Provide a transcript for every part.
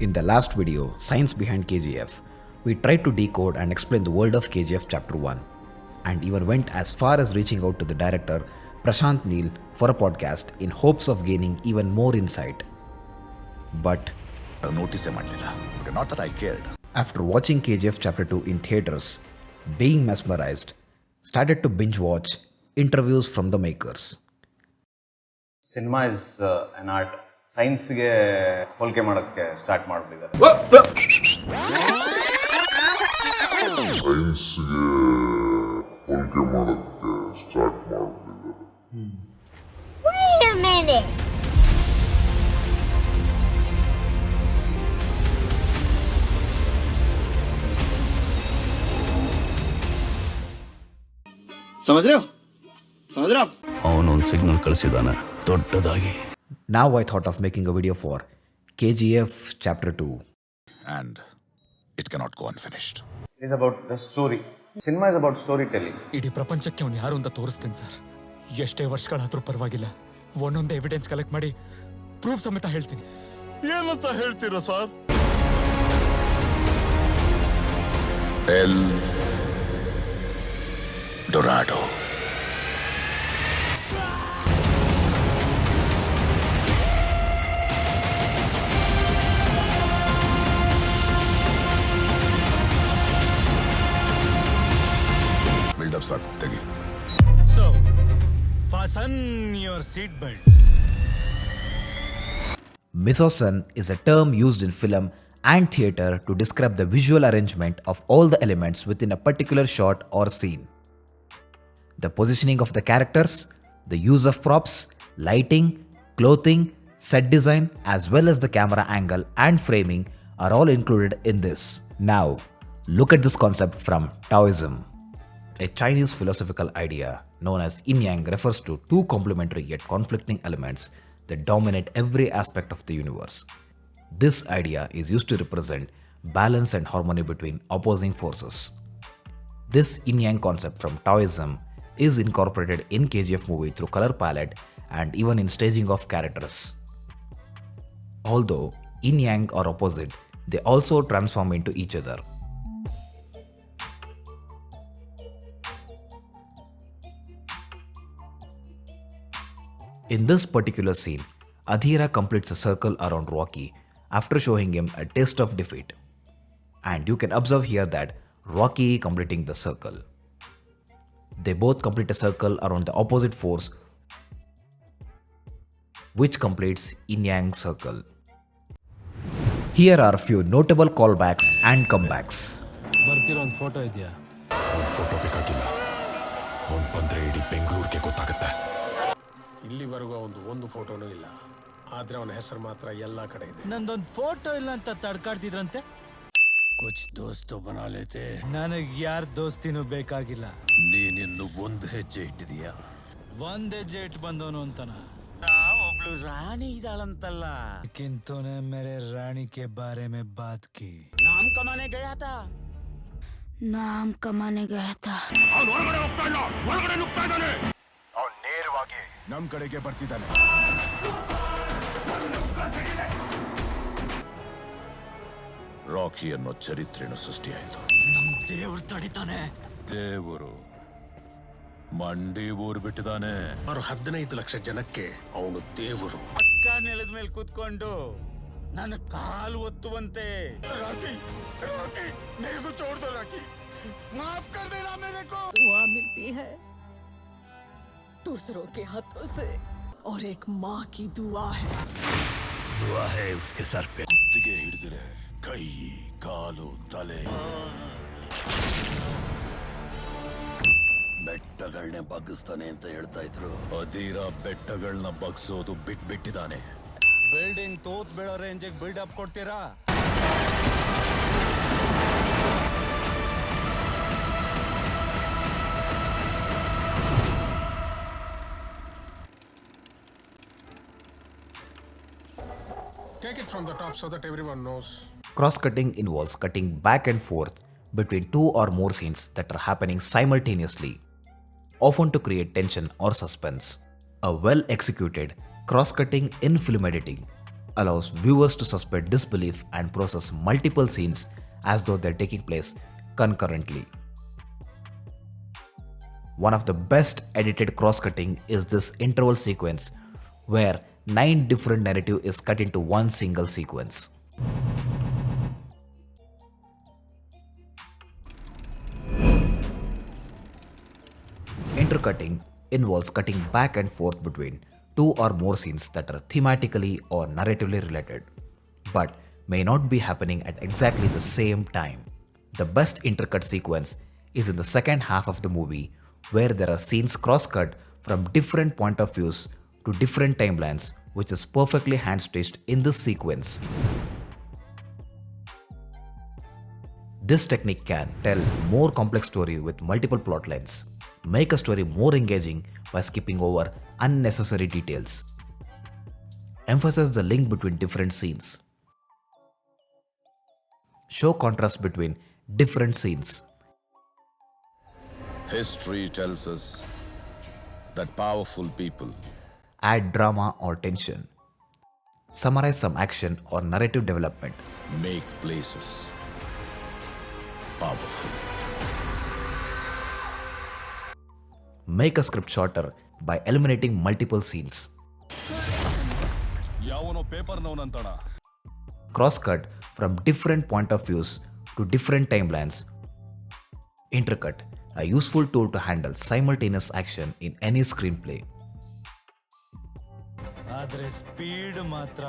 In the last video, Science Behind KGF, we tried to decode and explain the world of KGF Chapter 1 and even went as far as reaching out to the director Prashanth Neel for a podcast in hopes of gaining even more insight. But notice not that I cared. After watching KGF Chapter 2 in theatres, being mesmerized, started to binge watch interviews from the makers. Cinema is an art. Science ಗೆ ಹೋಲಿಕೆ ಮಾಡೋಕ್ಕೆ start ಮಾಡ್ಬಿಟ್ಟಿದ್ದಾರೆ. Wait a minute. समझ रहे हो ಅವನೊಂದು signal ಕಳಿಸಿದಾನೆ ದೊಡ್ಡದಾಗಿ. Now I thought of making a video for KGF Chapter 2. And it cannot go unfinished. It is about the story. Cinema is about storytelling. ಇಡೀ ಪ್ರಪಂಚಕ್ಕೆ ಅವನು ಯಾರು ಅಂತ ತೋರಿಸ್ತೀನಿ ಸರ್. ಎಷ್ಟೇ ವರ್ಷಗಳಾದ್ರೂ ಪರವಾಗಿಲ್ಲ, ಒಂದೊಂದು ಎವಿಡೆನ್ಸ್ ಕಲೆಕ್ಟ್ ಮಾಡಿ ಪ್ರೂಫ್ ಸಮೇತ ಹೇಳ್ತೀನಿ. ಏನಂತ ಹೇಳ್ತೀರಾ ಸರ್? L Dorado. ಬಿಲ್ಡಪ್ ಸಾಕು, ತೆಗಿ. So, fasten your seat belts. Miserably is a term used in film and theatre to describe the visual arrangement of all the elements within a particular shot or scene. The positioning of the characters, the use of props, lighting, clothing, set design, as well as the camera angle and framing are all included in this. Now, look at this concept from Taoism. A Chinese philosophical idea known as yin-yang refers to two complementary yet conflicting elements that dominate every aspect of the universe. This idea is used to represent balance and harmony between opposing forces. This yin-yang concept from Taoism is incorporated in KGF movie through color palette and even in staging of characters. Although yin-yang are opposite, they also transform into each other. In this particular scene, Adhira completes a circle around Rocky after showing him a taste of defeat. And you can observe here that Rocky completing the circle. They both complete a circle around the opposite force, which completes yin-yang circle. Here are a few notable callbacks and comebacks. ಬರ್ತಿರೋ ಒಂದು photo ಇದೆಯಾ? ಒಂದು photo ಬೇಕಾಗಿಲ್ಲ, ಒಂದು ಬಂದ್ರೆ ಇಡೀ ಬೆಂಗಳೂರಿಗೆ ಗೊತ್ತಾಗುತ್ತೆ. ಇಲ್ಲಿವರೆಗೂ ಒಂದು ಫೋಟೋನೂ ಇಲ್ಲ, ಆದ್ರೆ ಅವನ ಹೆಸರು ಮಾತ್ರ ಎಲ್ಲ ಕಡೆ ಇದೆ. ನಂದೊಂದು ಫೋಟೋ ಇಲ್ಲ ಅಂತ ತಡ್ಕಾಡ್ತಿದ್ರಂತೆ. ಕುಚ್ ದೋಸ್ತು ಬನಾ ಲೇತೆ. ನನಗೆ ಯಾರ ದೋಸ್ತಿನೂ ಬೇಕಾಗಿಲ್ಲ. ನೀನಿನ್ನು ಒಂದು ಹೆಜ್ಜೆ ಇಟ್ಟಿದೀಯಾ? ಒಂದ್ ಹೆಜ್ಜೆ ಇಟ್ಟು ಬಂದವನು ಅಂತಾನ. ಒಬ್ಳು ರಾಣಿ ಇದ್ದಾಳಂತಲ್ಲ. ಕಿಂತೂನೆ ಮೇರೆ ರಾಣಿ ಕೆ ಬಾರೆ ಮೇ ಬಾತ್ ಕಿ. ನಾಮ್ ಕಮಾನೆ ಗಯಾ ಥಾ. ಅವನು ಹೊರಗಡೆ ಹೋಗ್ತಾ ಇಲ್ಲ, ಒಳಗಡೆ ನುಗ್ತಾ ಇದ್ದಾನೆ. ಅವನು ನೇರವಾಗಿ ನಮ್ ಕಡೆಗೆ ಬರ್ತಿದ್ದಾನೆ. ರಾಕಿ ಅನ್ನೋ ಚರಿತ್ರೆಯನ್ನು ಸೃಷ್ಟಿಯಾಯಿತು. ನಮ್ ದೇವ್ರು ತಡಿತಾನೆ. ದೇವರು ಮಂಡಿ ಊರು ಬಿಟ್ಟಿದ್ದಾನೆ. 15 ಲಕ್ಷ ಜನಕ್ಕೆ ಅವನು ದೇವರು. ಅಕ್ಕ ನೆಲದ ಮೇಲೆ ಕೂತ್ಕೊಂಡು ನನ್ನ ಕಾಲು ಒತ್ತುವಂತೆ. ರಾಕಿ मेरे को छोड़ दो राकी, माफ कर देना मेरे को. दुआ मिलती है दूसरों के हाथों से और एक माँ की दुआ है. दुआ है उसके सर पे. ಕುತ್ತಿಗೆ ಹಿಡಿದ್ರೆ ಕೈ ಕಾಲು ತಲೆ. ಬೆಟ್ಟಗಳನ್ನೇ ಬಗ್ಗಿಸ್ತಾನೆ ಅಂತ ಹೇಳ್ತಾ ಇದ್ರು. ಅಧೀರ ಬೆಟ್ಟಗಳನ್ನ ಬಗ್ಸೋದು ಬಿಟ್ಟಿದ್ದಾನೆ. ಬಿಲ್ಡಿಂಗ್ ತೋತ್ ಬೀಳೋ ರೇಂಜಿಗೆ ಬಿಲ್ಡಪ್ ಕೊಡ್ತೀರಾ? Take it from the top so that everyone knows. Cross-cutting involves cutting back and forth between two or more scenes that are happening simultaneously, often to create tension or suspense. A well-executed cross-cutting in film editing allows viewers to suspend disbelief and process multiple scenes as though they're taking place concurrently. One of the best edited cross-cutting is this interval sequence where 9 different narrative is cut into one single sequence. Intercutting involves cutting back and forth between two or more scenes that are thematically or narratively related, but may not be happening at exactly the same time. The best intercut sequence is in the second half of the movie, where there are scenes cross-cut from different point of views to different timelines, which is perfectly hand-stitched in this sequence. This technique can tell more complex story with multiple plot lines, make a story more engaging by skipping over unnecessary details, emphasize the link between different scenes, show contrast between different scenes. History tells us that powerful people Add drama or tension, summarize some action or narrative development, make places powerful. make a script shorter by eliminating multiple scenes, ಯಾವನೋ ಪೇಪರ್ನವನಂತಣ cross-cut from different point of views to different timelines. Intercut, a useful tool to handle simultaneous action in any screenplay. ಆದ್ರೆ speed ಮಾತ್ರ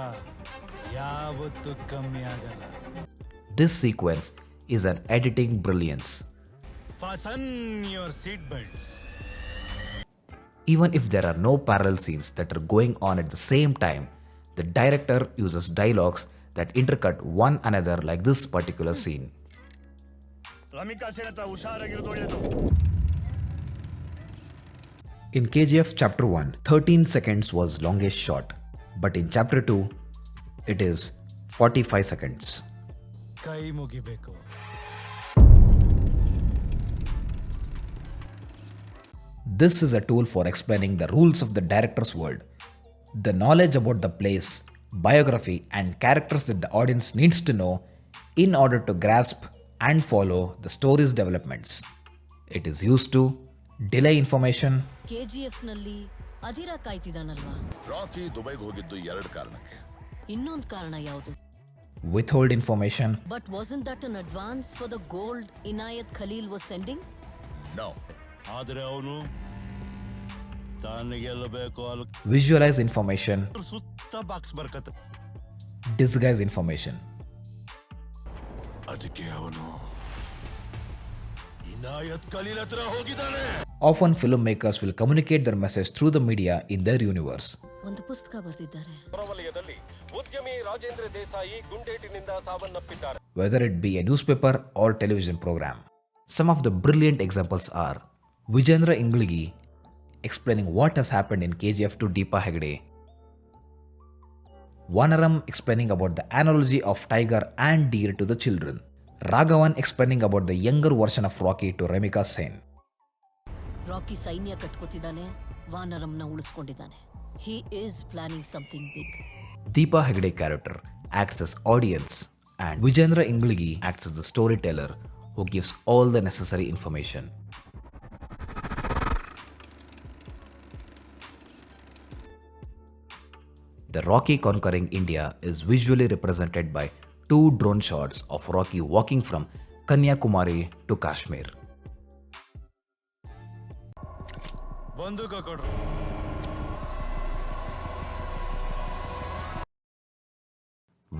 ಯಾವತ್ತೂ ಕಮ್ಮಿ ಆಗಲ್ಲ. This sequence is an editing brilliance. Fasten your seat belts. Even if there are no parallel scenes that are going on at the same time, the director uses dialogues that intercut one another like this particular scene. In KGF Chapter 1, 13 seconds was longest shot, but in Chapter 2, it is 45 seconds. ಕೈ ಮುಗಿಬೇಕು. This is a tool for explaining the rules of the director's world, the knowledge about the place, biography, and characters that the audience needs to know in order to grasp and follow the story's developments. It is used to delay information, KGF ನಲ್ಲಿ ಅಧಿರ ಕಾಯ್ತಿದಾನಲ್ವಾ? ರಾಕಿ ದುಬೈಗೆ ಹೋಗಿದ್ದು 2 ಕಾರಣಕ್ಕೆ. ಇನ್ನೊಂದು ಕಾರಣ ಯಾವುದು? withhold information, But wasn't that an advance for the gold Inayat Khalil was sending? No ಆದ್ರೆ ಅವನು ತಾನು ಗೆಲ್ಲಬೇಕು ಅಲ್ಲಿ visualize information, ಸುತ್ತ ಬಾಕ್ಸ್ ಬರ್ಕತ್ತ. disguise information. ಅದಕ್ಕೆ ಅವನು ಇನಾಯತ್ ಖಲೀಲ್ ಹತ್ರ ಹೋಗಿದ್ದಾನೆ. Often filmmakers will communicate their message through the media in their universe. ಒಂದು ಪುಸ್ತಕ ಬರೆದಿದ್ದಾರೆ. ಹೊರವಲಯದಲ್ಲಿ ಉದ್ಯಮಿ ರಾಜೇಂದ್ರ ದೇಸಾಯಿ ಗುಂಡೇಟಿನಿಂದ ಸಾವನ್ನಪ್ಪಿದ್ದಾರೆ. Whether it be a newspaper or television program. Some of the brilliant examples are Vijendra Ingligi explaining what has happened in KGF to Deepa Hegde, Vanaram explaining about the analogy of tiger and deer to the children, Raghavan explaining about the younger version of Rocky to Remika Sen. Rakhi ಸೈನ್ಯ ಕಟ್ಕೋತಿದ್ದಾನೆ, ವಾನರಂನ ಉಳಿಸ್ಕೊಂಡಿದ್ದಾನೆ. He is planning something big. Deepa Hegde character acts as audience and Vijendra Ingligi acts as the storyteller who gives all the necessary information. The Rocky conquering India is visually represented by 2 drone shots of Rocky walking from Kanyakumari to Kashmir. ಬಂದೂಕ ಕೊಡ್ರು.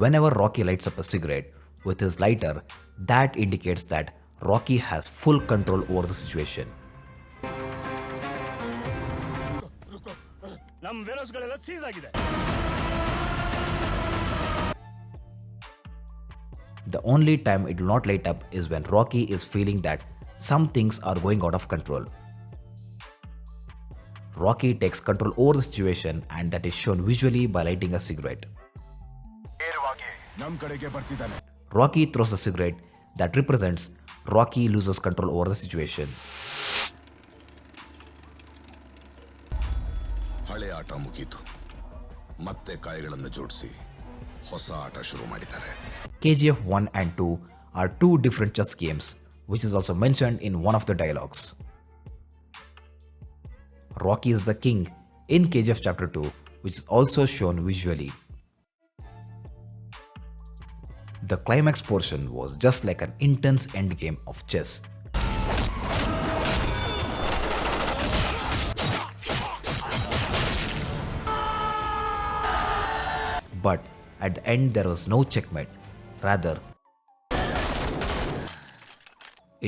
Whenever Rocky lights up a cigarette with his lighter, that indicates that Rocky has full control over the situation. ನಮ್ಮ ವೇರಸ್ಗಳೆಲ್ಲ seize ಆಗಿದೆ. The only time it will not light up is when Rocky is feeling that some things are going out of control. Rocky takes control over the situation, and that is shown visually by lighting a cigarette. ನೇರವಾಗಿ ನಮ್ಮ ಕಡೆಗೆ ಬರ್ತಿದ್ದಾನೆ. Rocky throws a cigarette that represents Rocky loses control over the situation. ಹಳೆ ಆಟ ಮುಗೀತು. ಮತ್ತೆ ಕಾಯಿಗಳನ್ನು ಜೋಡಿಸಿ ಹೊಸ ಆಟ ಶುರು ಮಾಡಿದ್ದಾರೆ. KGF 1 and 2 are two different chess games, which is also mentioned in one of the dialogues. Rocky is the king in KGF Chapter 2, which is also shown visually. The climax portion was just like an intense endgame of chess. But at the end there was no checkmate, rather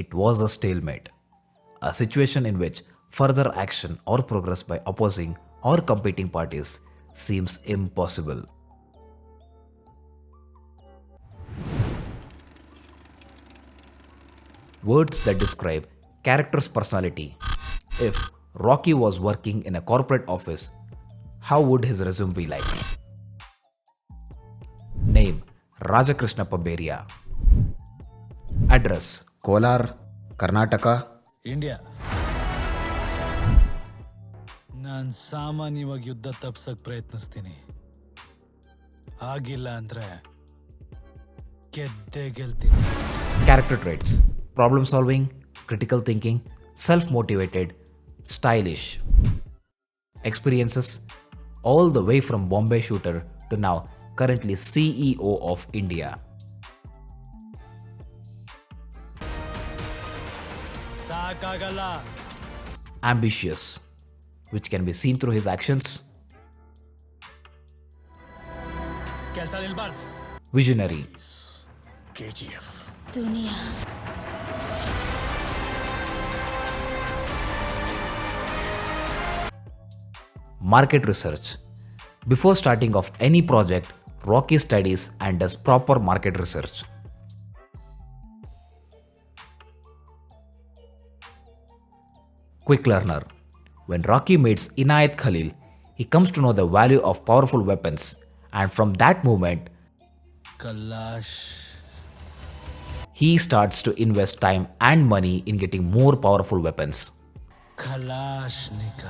it was a stalemate, a situation in which further action or progress by opposing or competing parties seems impossible. Words that describe character's personality. If Rocky was working in a corporate office, how would his resume be like? Name Rajakrishnappa Beria. Address Kolar, Karnataka. India. ನಾನು ಸಾಮಾನ್ಯವಾಗಿ ಯುದ್ಧ ತಪ್ಸಕ್ ಪ್ರಯತ್ನಿಸ್ತೀನಿ. ಆಗಿಲ್ಲ ಅಂದ್ರೆ ಗೆದ್ದೇ ಗೆಲ್ತೀನಿ. Character traits: problem solving, critical thinking, self-motivated, stylish. Experiences: all the way from Bombay shooter to now currently CEO of India. ಸಾಕಾಗಲ್ಲ. Ambitious, which can be seen through his actions. ಕೆಲಸ ನಿಲ್ಬಾರ್ದು. Visionary. KGF. Duniya. Market research. Before starting off any project, Rocky studies and does proper market research. Quick learner. When Rocky meets Inayat Khalil, he comes to know the value of powerful weapons, and from that moment, ಕಲ್ಲಾಶ್. he starts to invest time and money in getting more powerful weapons. ಕಲಾಶ್ನಿಕ.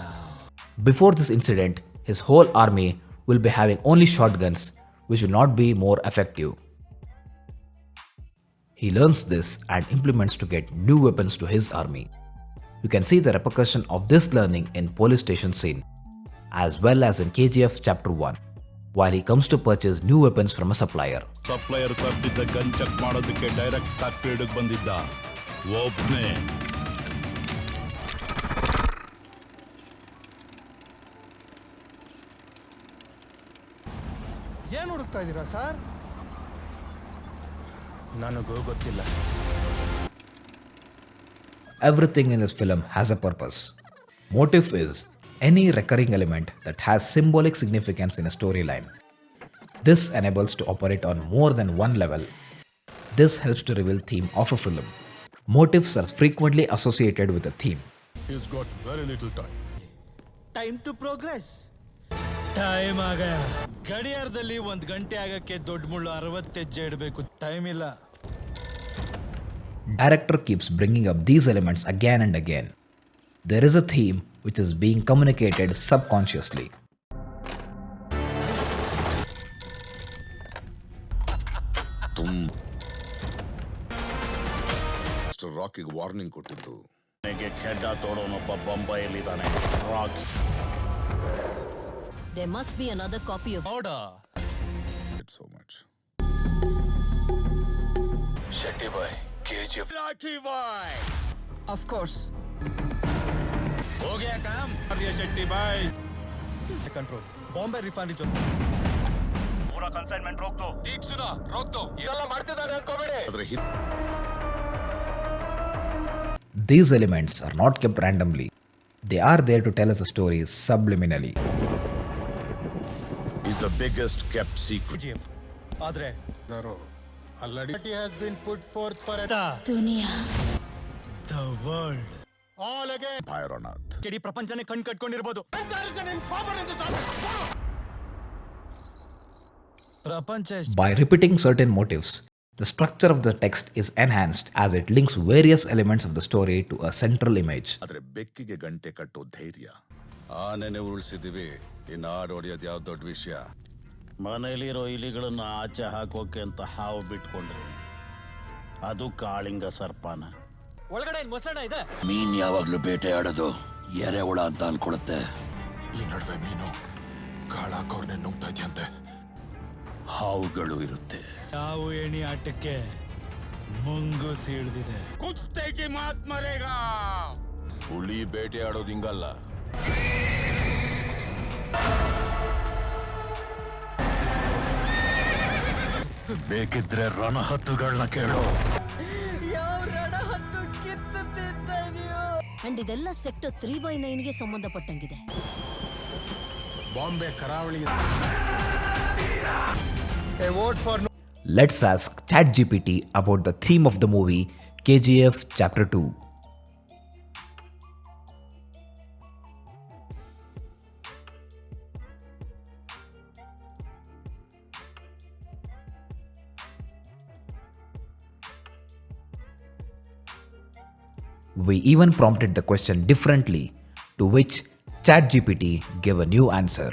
Before this incident, his whole army will be having only shotguns, which will not be more effective. He learns this and implements to get new weapons to his army. You can see the repercussion of this learning in police station scene, as well as in KGF Chapter 1, while he comes to purchase new weapons from a supplier. Supplier ತರ್ತಿದ್ದ gun check ಮಾಡೋದಕ್ಕೆ direct ಆಗಿ ಫೀಲ್ಡ್ಗೆ ಬಂದಿದ್ದ ಒಬ್ನೇ. ಏನ್ ಹುಡುಕ್ತಾ ಇದ್ದೀರಾ sir? ನನಗೂ ಗೊತ್ತಿಲ್ಲ. Everything in this film has a purpose. Motif is any recurring element that has symbolic significance in a storyline. This enables to operate on more than one level. This helps to reveal theme of a film. Motifs are frequently associated with a theme. He's got very little time. Time to progress. Time ಆಗ ಗಡಿಯಾರದಲ್ಲಿ 1 ಗಂಟೆ ಆಗಕ್ಕೆ ದೊಡ್ಡ ಮುಳ್ಳು 60 ಹೆಜ್ಜೆ ಇಡಬೇಕು. Time ಇಲ್ಲ. Director keeps bringing up these elements again and again. There is a theme which is being communicated subconsciously. Mister ರಾಕಿಗೆ ವಾರ್ನಿಂಗ್ ಕೊಟ್ಟಿದ್ದು. ನನಗೆ ಖೆಡ್ಡ ತೋಡೋನೊಬ್ಬ ಬೊಂಬೈಯಲ್ಲಿದ್ದಾನೆ. Rocky. There must be another copy of Order. It's so much. Shetty ಬಾಯ್ KGF. Rocky ಬಾಯ್. Of course. हो गया काम कर दिया शेट्टी भाई. ಕಂಟ್ರೋಲ್. ಬಾಂಬೆ ರಿಫೈನರಿ पूरा कंसाइनमेंट रोक दो. ठीक सुना, रोक दो. ಇದೆಲ್ಲ ಮಾಡ್ತಿದ್ದಾನೆ ಅನ್ಕೋಬೇಡಿ. ಆದ್ರೆ These elements are not kept randomly. They are there to tell us a story subliminally. is the biggest kept secret. KGF. ಆದ್ರೆ already has been put forth for Duniya. The world. all again. ಭೈರವನಾಥ್. ಇಡೀ ಪ್ರಪಂಚನೇ ಕಣ್ ಕಟ್ಕೊಂಡಿರ್ಬೋದು. ಪ್ರಪಂಚ By repeating certain motifs, the structure of the text is enhanced as it links various elements of the story to a central image. ಆದ್ರೆ ಬೆಕ್ಕಿಗೆ ಗಂಟೆ ಕಟ್ಟೋ ಧೈರ್ಯ. ಆನೆನೆ ಉರುಳಿಸಿದೀವಿ, ಇನ್ನು ಆಡೋಡಿಯೋದು ಯಾವ ದೊಡ್ಡ ವಿಷಯ. ಮನೇಲಿರೋ ಇಲಿಗಳನ್ನ ಆಚೆ ಹಾಕೋಕೆ ಅಂತ ಹಾವು ಬಿಟ್ಕೊಂಡ್ರಿ, ಅದು ಕಾಳಿಂಗ ಸರ್ಪಾನ. ಒಳಗಡೆ ಮೊಸರನ್ನ ಇದೆ. ಮೀನ್ ಯಾವಾಗ್ಲೂ ಬೇಟೆ ಆಡೋದು ಎರೆಹುಳ ಅಂತ ಅನ್ಕೊಳುತ್ತೆ. ಈ ನಡುವೆ ಮೀನು ಕಾಳಾಕೋರ್ನೆ ನುಗ್ತಾ ಇದೆಯಂತೆ. ಹಾವುಗಳು ಇರುತ್ತೆ. ಹಾವು ಏಣಿ ಆಟಕ್ಕೆ ಮುಂಗುಸಿ ಹಿಡ್ದಿದೆ. ಕುತ್ತೆಗೆ ಮಾತ್ ಮರೇಗ. ಹುಲಿ ಬೇಟೆ ಆಡೋದು ಹಿಂಗಲ್ಲ. ಬೇಕಿದ್ರೆ ರಣಹದ್ದುಗಳನ್ನ ಕೇಳು. ಅಂಡ್ ಇದೆಲ್ಲ ಸೆಕ್ಟರ್ 3/9ಗೆ ಸಂಬಂಧಪಟ್ಟಂಗಿದೆ. ಬಾಂಬೆ ಕರಾವಳಿ. Let's ask ChatGPT about the theme of the movie KGF Chapter 2. We even prompted the question differently, to which ChatGPT gave a new answer.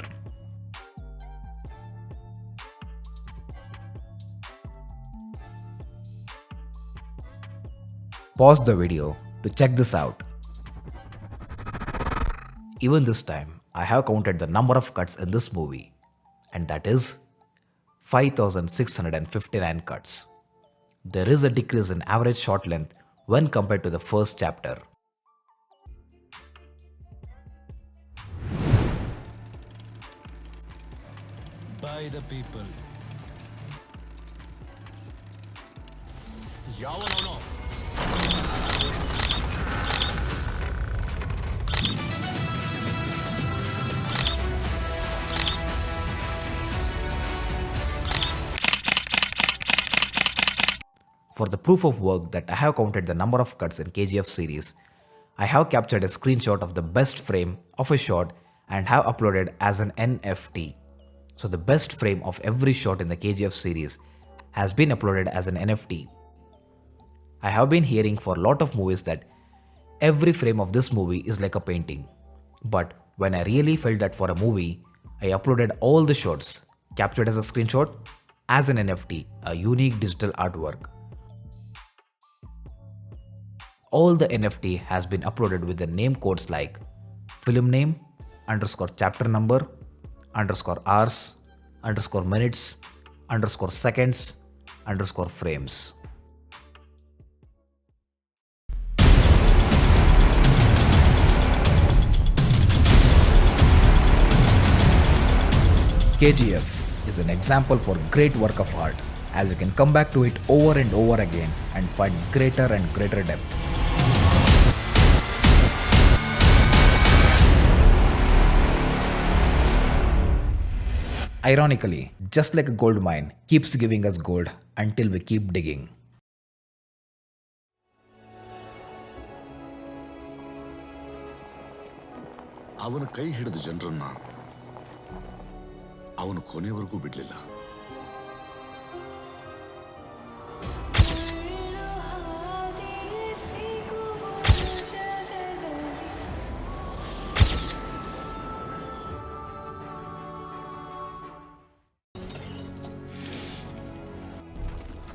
Pause the video to check this out. Even this time, I have counted the number of cuts in this movie, and that is 5,659 cuts. There is a decrease in average shot length when compared to the first chapter. By the people. ಯಾವನವನು? For the proof of work that I have counted the number of cuts in KGF series, I have captured a screenshot of the best frame of a shot and have uploaded as an NFT. So the best frame of every shot in the KGF series has been uploaded as an NFT. I have been hearing for a lot of movies that every frame of this movie is like a painting. But when I really felt that for a movie, I uploaded all the shots captured as a screenshot as an NFT, a unique digital artwork. All the NFT has been uploaded with the name codes like film name, _chapter number, _hours, _minutes, _seconds, _frames. KGF is an example for great work of art, as you can come back to it over and over again and find greater and greater depth. Ironically, just like a gold mine keeps giving us gold until we keep digging. ಅವನು ಕೈ ಹಿಡಿದ ಜನರನ್ನ ಅವನು ಕೊನೆವರೆಗೂ ಬಿಡ್ಲಿಲ್ಲ.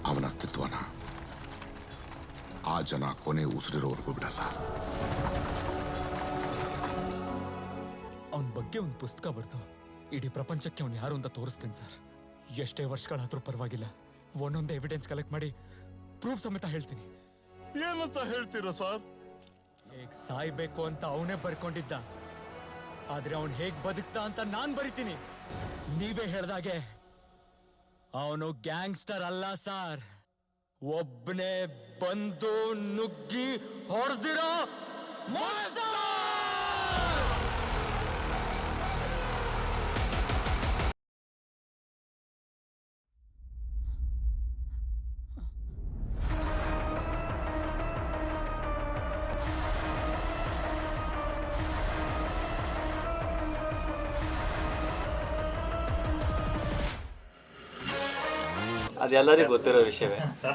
ಅವನ ಅಸ್ತಿತ್ವನ ಆ ಜನ ಕೊನೆ ಉಸಿರಿರೋವರೆಗೂ ಬಿಡಲ್ಲ. ಅವನ ಬಗ್ಗೆ ಒಂದು ಪುಸ್ತಕ ಬರ್ತು ಇಡೀ ಪ್ರಪಂಚಕ್ಕೆ ಅವ್ನು ಯಾರು ಅಂತ ತೋರಿಸ್ತೀನಿ ಸರ್. ಎಷ್ಟೇ ವರ್ಷಗಳಾದ್ರೂ ಪರವಾಗಿಲ್ಲ, ಒಂದೊಂದೇ ಎವಿಡೆನ್ಸ್ ಕಲೆಕ್ಟ್ ಮಾಡಿ ಪ್ರೂಫ್ ಸಮೇತ ಹೇಳ್ತೀನಿ. ಏನಂತ ಹೇಳ್ತೀರಾ ಸರ್? ಹೇಗ್ ಸಾಯ್ಬೇಕು ಅಂತ ಅವನೇ ಬರ್ಕೊಂಡಿದ್ದ, ಆದ್ರೆ ಅವನು ಹೇಗ್ ಬದುಕ್ತಾ ಅಂತ ನಾನ್ ಬರಿತೀನಿ. ನೀವೇ ಹೇಳ್ದಾಗೆ ಅವನು ಗ್ಯಾಂಗ್ಸ್ಟರ್ ಅಲ್ಲ ಸರ್, ಒಬ್ಬನೇ ಬಂದು ನುಗ್ಗಿ ಹೊಡೆದಿರೋ ಮಾನ್ಸ್ಟರ್! ಅದೆಲ್ಲರಿಗೂ ಗೊತ್ತಿರೋ ವಿಷಯವೇ.